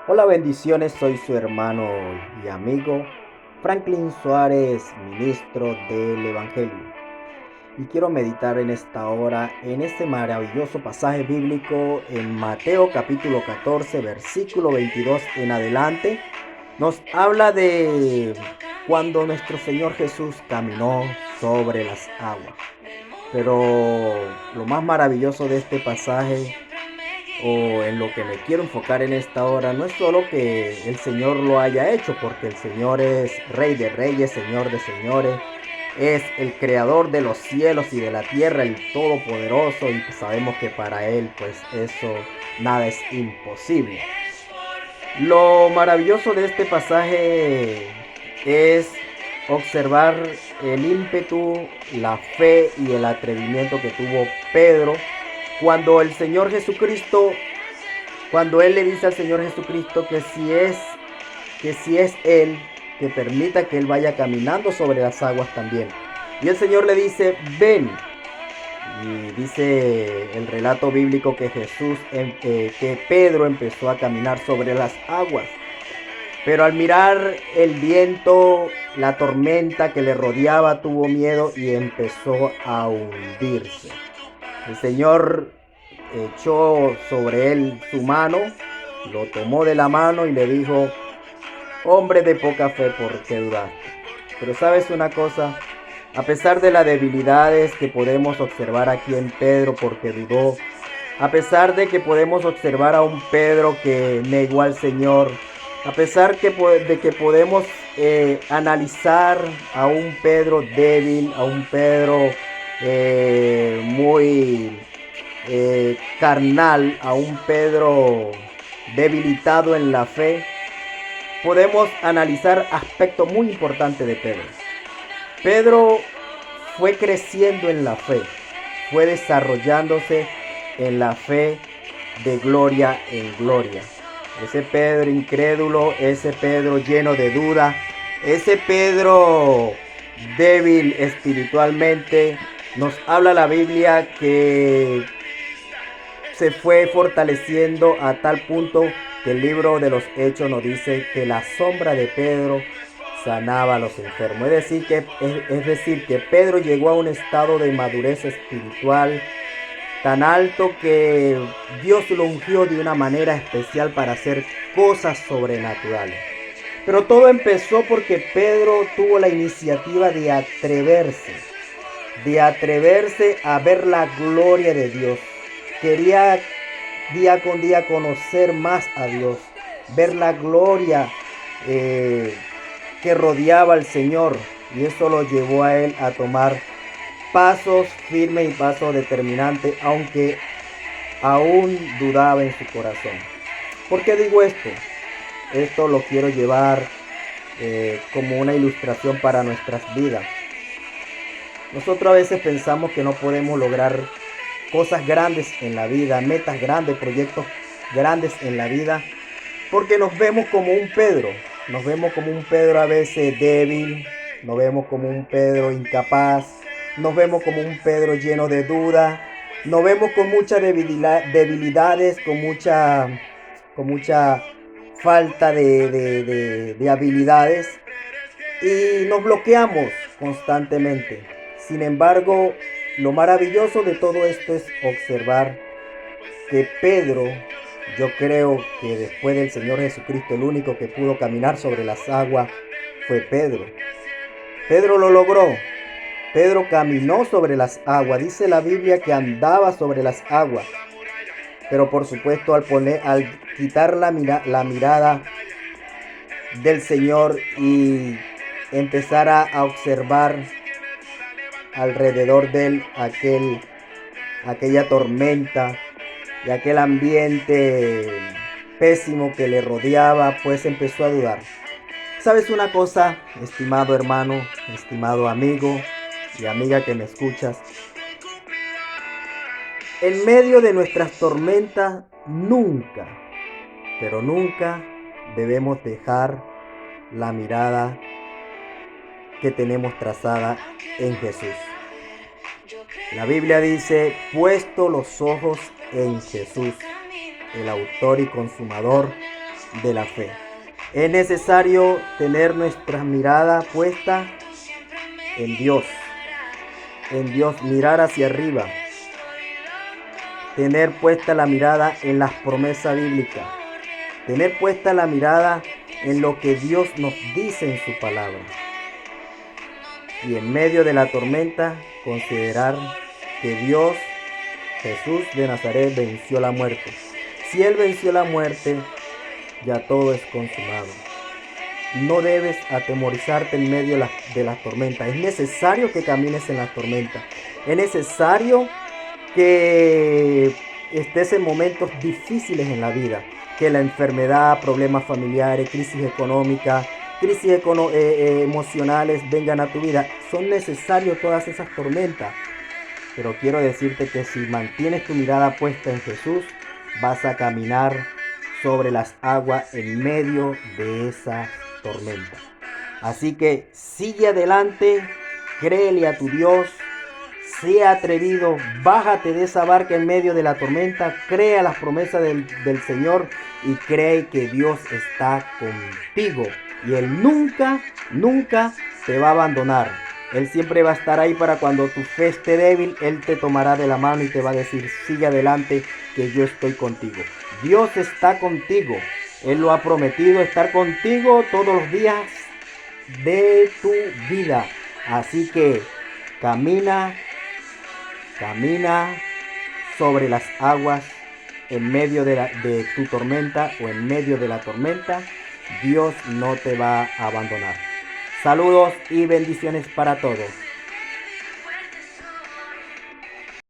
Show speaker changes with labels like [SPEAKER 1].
[SPEAKER 1] Hola, bendiciones, soy su hermano y amigo Franklin Suárez, ministro del Evangelio. Y quiero meditar en esta hora en este maravilloso pasaje bíblico en Mateo capítulo 14, versículo 22 en adelante. Nos habla de cuando nuestro Señor Jesús caminó sobre las aguas. Pero lo más maravilloso de este pasaje, o en lo que me quiero enfocar en esta hora, no es solo que el Señor lo haya hecho, porque el Señor es Rey de Reyes, Señor de Señores, es el creador de los cielos y de la tierra, el todopoderoso, y sabemos que para Él pues eso nada es imposible. Lo maravilloso de este pasaje es observar el ímpetu, la fe y el atrevimiento que tuvo Pedro cuando el Señor Jesucristo, cuando él le dice al Señor Jesucristo que si es él, que permita que él vaya caminando sobre las aguas también. Y el Señor le dice, ven. Y dice el relato bíblico que que Pedro empezó a caminar sobre las aguas. Pero al mirar el viento, la tormenta que le rodeaba, tuvo miedo y empezó a hundirse. El Señor echó sobre él su mano, lo tomó de la mano y le dijo, hombre de poca fe, ¿por qué dudaste? Pero sabes una cosa, a pesar de las debilidades que podemos observar aquí en Pedro porque dudó, a pesar de que podemos observar a un Pedro que negó al Señor, a pesar de que podemos analizar a un Pedro débil, a un Pedro muy carnal, a un Pedro debilitado en la fe, podemos analizar aspectos muy importantes de Pedro. Pedro fue creciendo en la fe, fue desarrollándose en la fe de gloria en gloria. Ese Pedro incrédulo, ese Pedro lleno de duda, ese Pedro débil espiritualmente, nos habla la Biblia que se fue fortaleciendo a tal punto que el libro de los Hechos nos dice que la sombra de Pedro sanaba a los enfermos. Es decir, que Pedro llegó a un estado de madurez espiritual tan alto que Dios lo ungió de una manera especial para hacer cosas sobrenaturales. Pero todo empezó porque Pedro tuvo la iniciativa de atreverse a ver la gloria de Dios. Quería día con día conocer más a Dios, ver la gloria que rodeaba al Señor, y eso lo llevó a él a tomar pasos firmes y pasos determinantes, aunque aún dudaba en su corazón. ¿Por qué digo esto? Esto lo quiero llevar como una ilustración para nuestras vidas. Nosotros a veces pensamos que no podemos lograr cosas grandes en la vida, metas grandes, proyectos grandes en la vida, porque nos vemos como un Pedro. Nos vemos como un Pedro a veces débil, nos vemos como un Pedro incapaz, nos vemos como un Pedro lleno de duda, nos vemos con muchas debilidades, con mucha falta de habilidades, y nos bloqueamos constantemente. Sin embargo, lo maravilloso de todo esto es observar que Pedro, yo creo que después del Señor Jesucristo, el único que pudo caminar sobre las aguas fue Pedro. Pedro lo logró. Pedro caminó sobre las aguas. Dice la Biblia que andaba sobre las aguas. Pero por supuesto al quitar la mirada del Señor y empezar a observar alrededor de él aquella tormenta y aquel ambiente pésimo que le rodeaba, pues empezó a dudar. ¿Sabes una cosa, estimado hermano, estimado amigo y amiga que me escuchas? En medio de nuestras tormentas, nunca, pero nunca debemos dejar la mirada que tenemos trazada en Jesús. La Biblia dice, puesto los ojos en Jesús, el autor y consumador de la fe. Es necesario tener nuestra mirada puesta en Dios, mirar hacia arriba, tener puesta la mirada en las promesas bíblicas, tener puesta la mirada en lo que Dios nos dice en su palabra. Y en medio de la tormenta, considerar que Dios, Jesús de Nazaret, venció la muerte. Si Él venció la muerte, ya todo es consumado. No debes atemorizarte en medio de las tormentas. Es necesario que camines en las tormentas. Es necesario que estés en momentos difíciles en la vida. Que la enfermedad, problemas familiares, crisis económica, crisis emocionales vengan a tu vida. Son necesarias todas esas tormentas. Pero quiero decirte que si mantienes tu mirada puesta en Jesús, vas a caminar sobre las aguas en medio de esa tormenta. Así que sigue adelante, créele a tu Dios, sea atrevido, bájate de esa barca en medio de la tormenta, crea las promesas del Señor y cree que Dios está contigo. Y Él nunca te va a abandonar. Él siempre va a estar ahí para cuando tu fe esté débil. Él te tomará de la mano y te va a decir, sigue adelante, que yo estoy contigo. Dios está contigo. Él lo ha prometido estar contigo todos los días de tu vida. Así que camina sobre las aguas en medio de tu tormenta o en medio de la tormenta. Dios no te va a abandonar. Saludos y bendiciones para todos.